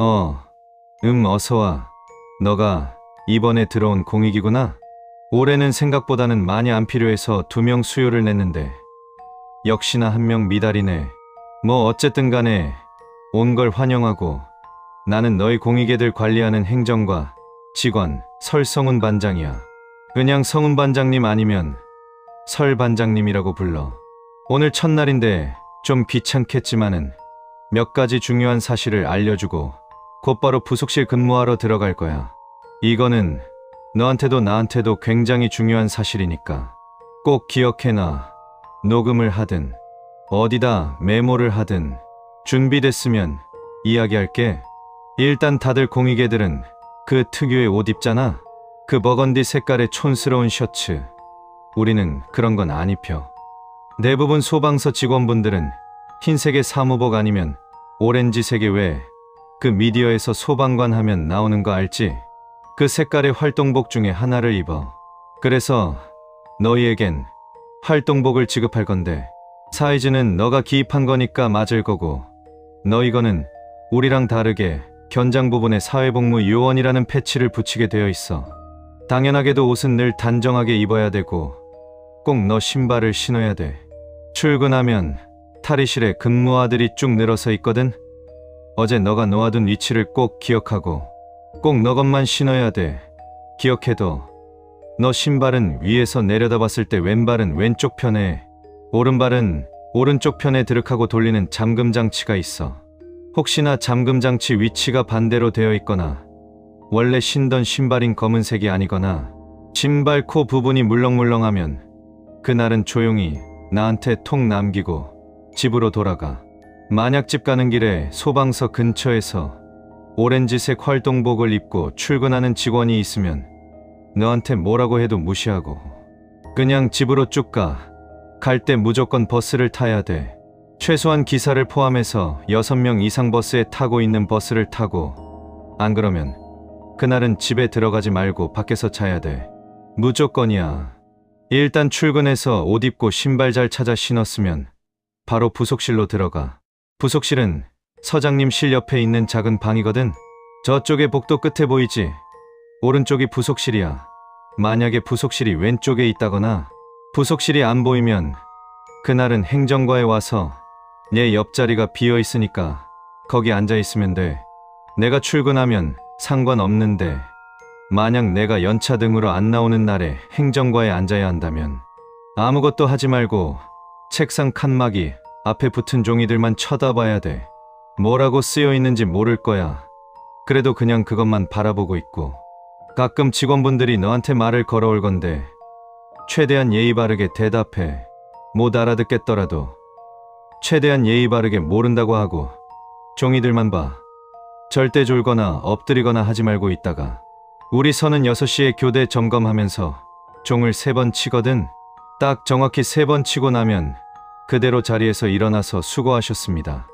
어서와. 너가 이번에 들어온 공익이구나. 올해는 생각보다는 많이 안 필요해서 2명 수요를 냈는데 역시나 1명 미달이네. 뭐 어쨌든 간에 온 걸 환영하고, 나는 너희 공익애들 관리하는 행정과 직원 설성훈 반장이야. 그냥 성훈 반장님 아니면 설 반장님이라고 불러. 오늘 첫날인데 좀 귀찮겠지만은 몇 가지 중요한 사실을 알려주고 곧바로 부속실 근무하러 들어갈 거야. 이거는 너한테도 나한테도 굉장히 중요한 사실이니까 꼭 기억해놔. 녹음을 하든 어디다 메모를 하든 준비됐으면 이야기할게. 일단 다들 공익애들은 그 특유의 옷 입잖아. 그 버건디 색깔의 촌스러운 셔츠. 우리는 그런 건 안 입혀. 대부분 소방서 직원분들은 흰색의 사무복 아니면 오렌지색의 왜 그 미디어에서 소방관 하면 나오는 거 알지? 그 색깔의 활동복 중에 하나를 입어. 그래서 너희에겐 활동복을 지급할 건데 사이즈는 너가 기입한 거니까 맞을 거고, 너희 거는 우리랑 다르게 견장 부분에 사회복무 요원이라는 패치를 붙이게 되어 있어. 당연하게도 옷은 늘 단정하게 입어야 되고 꼭 너 신발을 신어야 돼. 출근하면 탈의실에 근무아들이 쭉 늘어서 있거든. 어제 너가 놓아둔 위치를 꼭 기억하고 꼭 너 것만 신어야 돼. 기억해둬. 너 신발은 위에서 내려다봤을 때 왼발은 왼쪽 편에, 오른발은 오른쪽 편에 드륵하고 돌리는 잠금 장치가 있어. 혹시나 잠금 장치 위치가 반대로 되어 있거나 원래 신던 신발인 검은색이 아니거나 신발 코 부분이 물렁물렁하면 그날은 조용히 나한테 톡 남기고 집으로 돌아가. 만약 집 가는 길에 소방서 근처에서 오렌지색 활동복을 입고 출근하는 직원이 있으면 너한테 뭐라고 해도 무시하고 그냥 집으로 쭉 가. 갈 때 무조건 버스를 타야 돼. 최소한 기사를 포함해서 6명 이상 버스에 타고 있는 버스를 타고, 안 그러면 그날은 집에 들어가지 말고 밖에서 자야 돼. 무조건이야. 일단 출근해서 옷 입고 신발 잘 찾아 신었으면 바로 부속실로 들어가. 부속실은 서장님 실 옆에 있는 작은 방이거든. 저쪽에 복도 끝에 보이지? 오른쪽이 부속실이야. 만약에 부속실이 왼쪽에 있다거나 부속실이 안 보이면 그날은 행정과에 와서 내 옆자리가 비어 있으니까 거기 앉아 있으면 돼. 내가 출근하면 상관없는데 만약 내가 연차 등으로 안 나오는 날에 행정과에 앉아야 한다면 아무것도 하지 말고 책상 칸막이 앞에 붙은 종이들만 쳐다봐야 돼. 뭐라고 쓰여 있는지 모를 거야. 그래도 그냥 그것만 바라보고 있고, 가끔 직원분들이 너한테 말을 걸어올 건데 최대한 예의 바르게 대답해. 못 알아듣겠더라도 최대한 예의 바르게 모른다고 하고 종이들만 봐. 절대 졸거나 엎드리거나 하지 말고 있다가 우리 서는 6시에 교대 점검하면서 종을 3번 치거든. 딱 정확히 3번 치고 나면 그대로 자리에서 일어나서 수고하셨습니다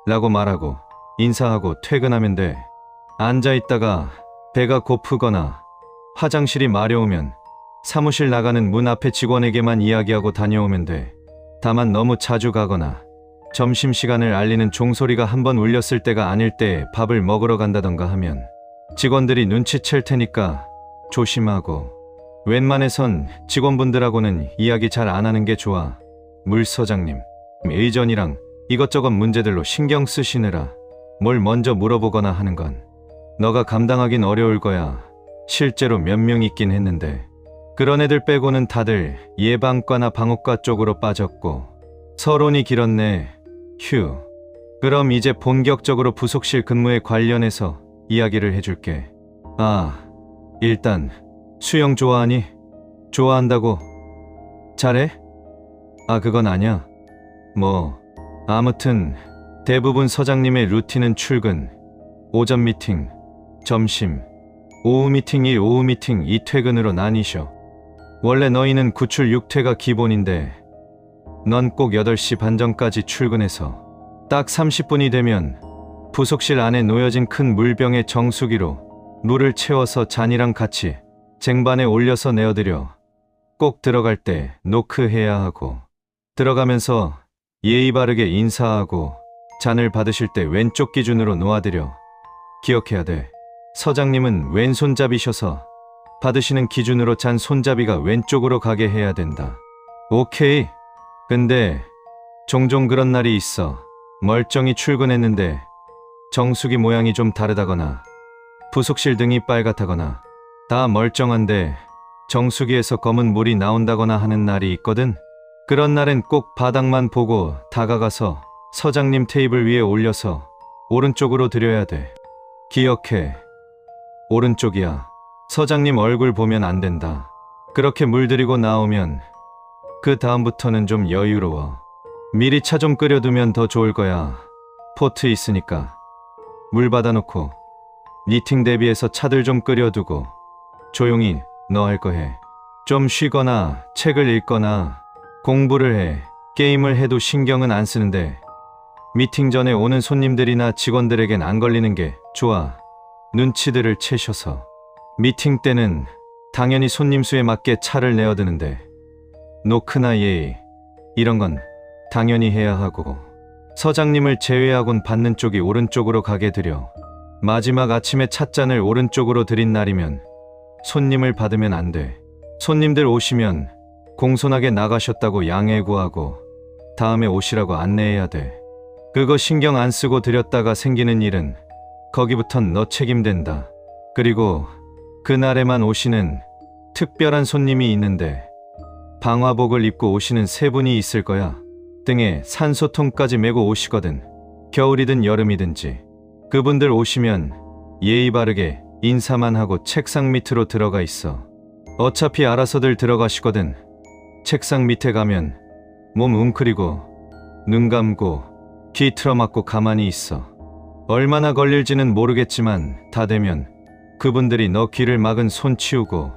라고 말하고 인사하고 퇴근하면 돼. 앉아있다가 배가 고프거나 화장실이 마려우면 사무실 나가는 문 앞에 직원에게만 이야기하고 다녀오면 돼. 다만 너무 자주 가거나 점심시간을 알리는 종소리가 한번 울렸을 때가 아닐 때 밥을 먹으러 간다던가 하면 직원들이 눈치챌 테니까 조심하고, 웬만해선 직원분들하고는 이야기 잘 안 하는 게 좋아. 물서장님, 의전이랑 이것저것 문제들로 신경 쓰시느라 뭘 먼저 물어보거나 하는 건 너가 감당하긴 어려울 거야. 실제로 몇 명 있긴 했는데 그런 애들 빼고는 다들 예방과나 방역과 쪽으로 빠졌고. 서론이 길었네. 휴. 그럼 이제 본격적으로 부속실 근무에 관련해서 이야기를 해줄게. 일단 수영 좋아하니? 좋아한다고? 잘해? 그건 아냐. 아무튼 대부분 서장님의 루틴은 출근, 오전 미팅, 점심, 오후 미팅 1, 오후 미팅 2 퇴근으로 나뉘셔. 원래 너희는 9출 6퇴가 기본인데 넌 꼭 8시 반 전까지 출근해서 딱 30분이 되면 부속실 안에 놓여진 큰 물병에 정수기로 물을 채워서 잔이랑 같이 쟁반에 올려서 내어드려. 꼭 들어갈 때 노크해야 하고, 들어가면서 예의 바르게 인사하고 잔을 받으실 때 왼쪽 기준으로 놓아드려. 기억해야 돼. 서장님은 왼손잡이셔서 받으시는 기준으로 잔 손잡이가 왼쪽으로 가게 해야 된다. 오케이. 근데 종종 그런 날이 있어. 멀쩡히 출근했는데 정수기 모양이 좀 다르다거나 부속실 등이 빨갛다거나 다 멀쩡한데 정수기에서 검은 물이 나온다거나 하는 날이 있거든. 그런 날엔 꼭 바닥만 보고 다가가서 서장님 테이블 위에 올려서 오른쪽으로 드려야 돼. 기억해. 오른쪽이야. 서장님 얼굴 보면 안 된다. 그렇게 물들이고 나오면 그 다음부터는 좀 여유로워. 미리 차 좀 끓여두면 더 좋을 거야. 포트 있으니까. 물 받아놓고 미팅 대비해서 차들 좀 끓여두고 조용히 너 할 거 해. 좀 쉬거나 책을 읽거나 공부를 해. 게임을 해도 신경은 안 쓰는데 미팅 전에 오는 손님들이나 직원들에겐 안 걸리는 게 좋아. 눈치들을 채셔서. 미팅 때는 당연히 손님 수에 맞게 차를 내어드는데 노크나 예의 이런 건 당연히 해야 하고 서장님을 제외하곤 받는 쪽이 오른쪽으로 가게 드려. 마지막 아침에 찻잔을 오른쪽으로 드린 날이면 손님을 받으면 안 돼. 손님들 오시면 공손하게 나가셨다고 양해 구하고 다음에 오시라고 안내해야 돼. 그거 신경 안 쓰고 드렸다가 생기는 일은 거기부턴 너 책임된다. 그리고 그날에만 오시는 특별한 손님이 있는데 방화복을 입고 오시는 세 분이 있을 거야. 등에 산소통까지 메고 오시거든. 겨울이든 여름이든지. 그분들 오시면 예의 바르게 인사만 하고 책상 밑으로 들어가 있어. 어차피 알아서들 들어가시거든. 책상 밑에 가면 몸 웅크리고 눈 감고 귀 틀어막고 가만히 있어. 얼마나 걸릴지는 모르겠지만 다 되면 그분들이 너 귀를 막은 손 치우고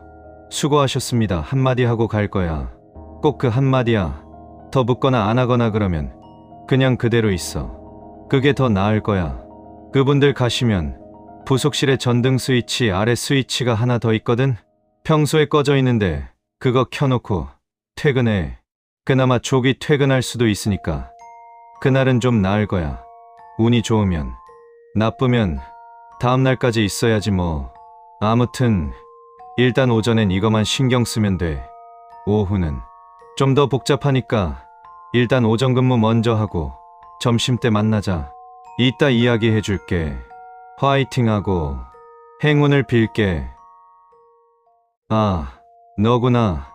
수고하셨습니다 한마디 하고 갈 거야. 꼭 그 한마디야. 더 묻거나 안 하거나 그러면 그냥 그대로 있어. 그게 더 나을 거야. 그분들 가시면 부속실에 전등 스위치 아래 스위치가 하나 더 있거든. 평소에 꺼져 있는데 그거 켜놓고 퇴근해. 그나마 조기 퇴근할 수도 있으니까 그날은 좀 나을 거야. 운이 좋으면. 나쁘면 다음날까지 있어야지 뭐. 아무튼 일단 오전엔 이거만 신경 쓰면 돼. 오후는 좀 더 복잡하니까 일단 오전 근무 먼저 하고 점심때 만나자. 이따 이야기해 줄게. 화이팅하고 행운을 빌게. 아, 너구나.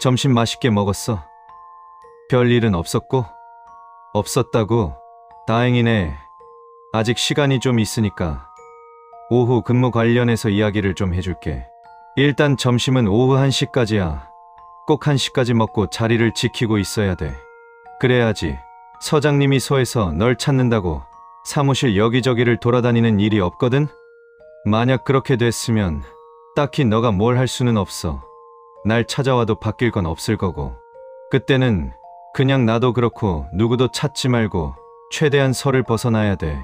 점심 맛있게 먹었어? 별일은 없었고? 없었다고? 다행이네. 아직 시간이 좀 있으니까 오후 근무 관련해서 이야기를 좀 해줄게. 일단 점심은 오후 1시까지야. 꼭 1시까지 먹고 자리를 지키고 있어야 돼. 그래야지 서장님이 소에서 널 찾는다고 사무실 여기저기를 돌아다니는 일이 없거든? 만약 그렇게 됐으면 딱히 너가 뭘 할 수는 없어. 날 찾아와도 바뀔 건 없을 거고. 그때는 그냥 나도 그렇고 누구도 찾지 말고 최대한 설을 벗어나야 돼.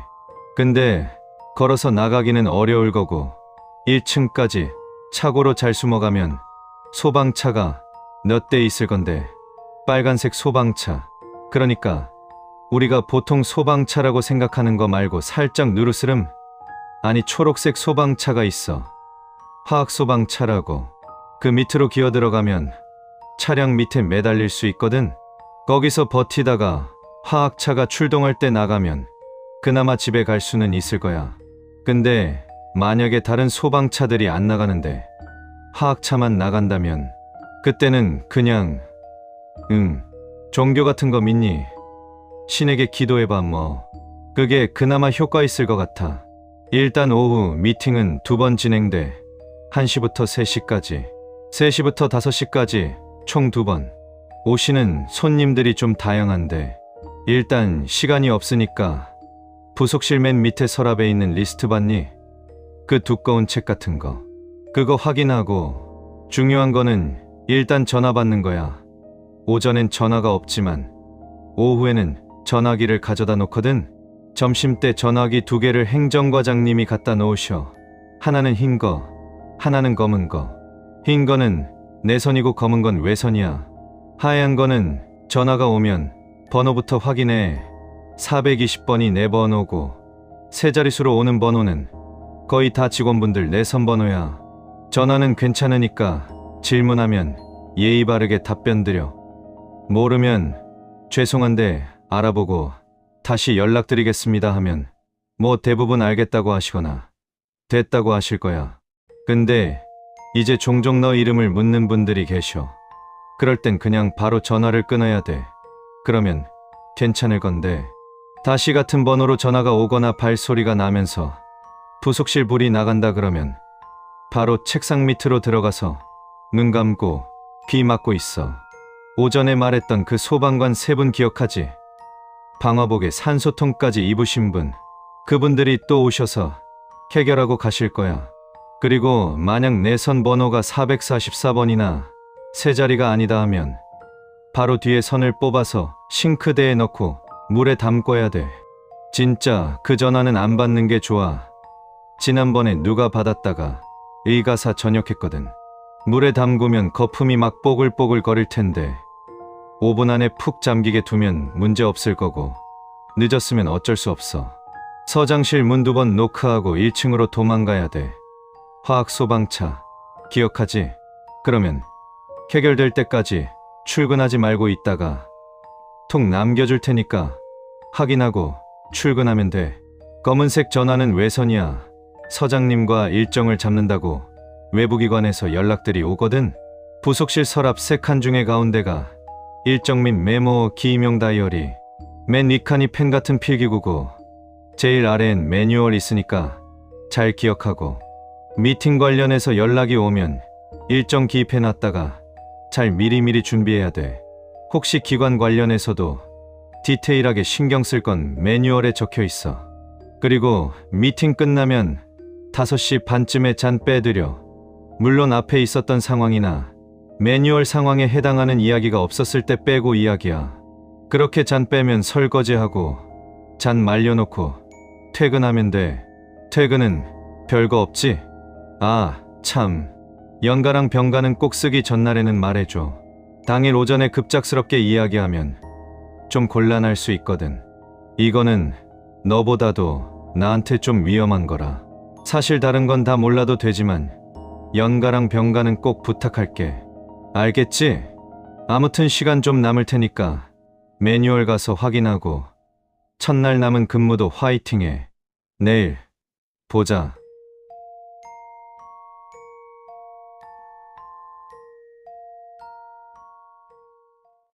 근데 걸어서 나가기는 어려울 거고 1층까지 차고로 잘 숨어가면 소방차가 몇 대 있을 건데 빨간색 소방차. 그러니까 우리가 보통 소방차라고 생각하는 거 말고 살짝 누르스름 아니 초록색 소방차가 있어. 화학소방차라고. 그 밑으로 기어 들어가면 차량 밑에 매달릴 수 있거든. 거기서 버티다가 화학차가 출동할 때 나가면 그나마 집에 갈 수는 있을 거야. 근데 만약에 다른 소방차들이 안 나가는데 화학차만 나간다면 그때는 그냥 종교 같은 거 믿니? 신에게 기도해봐 뭐. 그게 그나마 효과 있을 것 같아. 일단 오후 미팅은 2번 진행돼. 1시부터 3시까지 3시부터 5시까지 총 2번. 오시는 손님들이 좀 다양한데 일단 시간이 없으니까 부속실 맨 밑에 서랍에 있는 리스트 봤니? 그 두꺼운 책 같은 거. 그거 확인하고 중요한 거는 일단 전화 받는 거야. 오전엔 전화가 없지만 오후에는 전화기를 가져다 놓거든. 점심때 전화기 2개를 행정과장님이 갖다 놓으셔. 하나는 흰 거, 하나는 검은 거. 흰 거는 내 선이고 검은 건 외선이야. 하얀 거는 전화가 오면 번호부터 확인해. 420번이 내 번호고 세 자릿수로 오는 번호는 거의 다 직원분들 내선 번호야. 전화는 괜찮으니까 질문하면 예의 바르게 답변 드려. 모르면 죄송한데 알아보고 다시 연락드리겠습니다 하면 뭐 대부분 알겠다고 하시거나 됐다고 하실 거야. 근데 이제 종종 너 이름을 묻는 분들이 계셔. 그럴 땐 그냥 바로 전화를 끊어야 돼. 그러면 괜찮을 건데 다시 같은 번호로 전화가 오거나 발소리가 나면서 부속실 불이 나간다 그러면 바로 책상 밑으로 들어가서 눈 감고 귀 막고 있어. 오전에 말했던 그 소방관 3분 기억하지? 방화복에 산소통까지 입으신 분. 그분들이 또 오셔서 해결하고 가실 거야. 그리고 만약 내선 번호가 444번이나 세 자리가 아니다 하면 바로 뒤에 선을 뽑아서 싱크대에 넣고 물에 담궈야 돼. 진짜 그 전화는 안 받는 게 좋아. 지난번에 누가 받았다가 의가사 전역했거든. 물에 담그면 거품이 막 뽀글뽀글 거릴 텐데 5분 안에 푹 잠기게 두면 문제 없을 거고 늦었으면 어쩔 수 없어. 서장실 문 2번 노크하고 1층으로 도망가야 돼. 화학 소방차 기억하지? 그러면 해결될 때까지 출근하지 말고 있다가 톡 남겨줄 테니까 확인하고 출근하면 돼. 검은색 전화는 외선이야. 서장님과 일정을 잡는다고 외부기관에서 연락들이 오거든. 부속실 서랍 3칸 중에 가운데가 일정 및 메모 기입용 다이어리, 맨 위칸이 펜 같은 필기구고 제일 아래엔 매뉴얼 있으니까 잘 기억하고 미팅 관련해서 연락이 오면 일정 기입해놨다가 잘 미리미리 준비해야 돼. 혹시 기관 관련해서도 디테일하게 신경 쓸 건 매뉴얼에 적혀 있어. 그리고 미팅 끝나면 5시 반쯤에 잔 빼드려. 물론 앞에 있었던 상황이나 매뉴얼 상황에 해당하는 이야기가 없었을 때 빼고 이야기야. 그렇게 잔 빼면 설거지하고 잔 말려놓고 퇴근하면 돼. 퇴근은 별거 없지? 아, 참. 연가랑 병가는 꼭 쓰기 전날에는 말해줘. 당일 오전에 급작스럽게 이야기하면 좀 곤란할 수 있거든. 이거는 너보다도 나한테 좀 위험한 거라. 사실 다른 건 다 몰라도 되지만 연가랑 병가는 꼭 부탁할게. 알겠지? 아무튼 시간 좀 남을 테니까 매뉴얼 가서 확인하고 첫날 남은 근무도 화이팅해. 내일 보자.